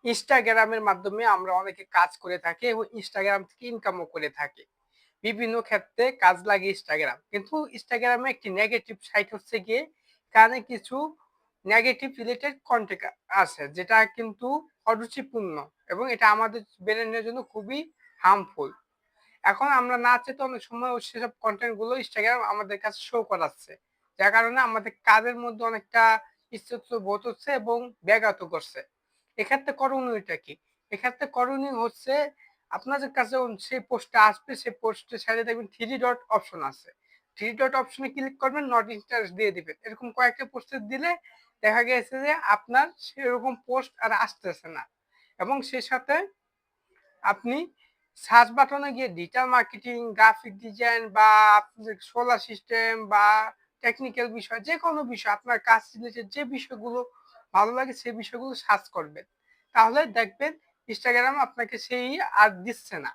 ইনস্টাগ্রামের মাধ্যমে আমরা অনেকে কাজ করে থাকি এবং ইনস্টাগ্রাম থেকে ইনকামও করে থাকি। বিভিন্ন ক্ষেত্রে কাজ লাগে ইনস্টাগ্রাম। কিন্তু ইনস্টাগ্রামে একটি নেগেটিভ সাইড হচ্ছে গিয়ে এখানে কিছু নেগেটিভ রিলেটেড কনটেন্ট আছে যেটা কিন্তু অরুচিপূর্ণ এবং এটা আমাদের ব্রেনের জন্য খুবই হার্মফুল। এখন আমরা না চাইতে অনেক সময় সেসব কনটেন্ট গুলো ইনস্টাগ্রাম আমাদের কাছে শো করাচ্ছে। যার কারণে আমাদের কাজের মধ্যে অনেকটা ইতস্তত বোধ হচ্ছে এবং ব্যাঘাত করছে। এক্ষেত্রে করণীয়টা কি? এক্ষেত্রে করণীয় হচ্ছে আপনাদের কাছে সেই পোস্টটা আসবে, সেই পোস্টের সাইডে দেখবেন 3 ডট অপশন আছে। 3 ডট অপশনে ক্লিক করবেন, নট ইন্টারেস্ট দিয়ে দিবেন। এরকম কয়েকটা পোস্টে দিলে দেখা গেছে যে আপনার সেরকম পোস্ট আর আসতেছে না। এবং সেই সাথে আপনি সার্চ বাটনে গিয়ে ডিজিটাল মার্কেটিং, গ্রাফিক ডিজাইন বা আপনার সোলার সিস্টেম বা টেকনিক্যাল বিষয় যেকোনো বিষয় আপনার কাজ রিলেটেড যে বিষয়গুলো ভালো লাগে সেই বিষয়গুলো সার্চ করবেন। তাহলে দেখবেন ইনস্টাগ্রাম আপনাকে সেই আর দিচ্ছে না।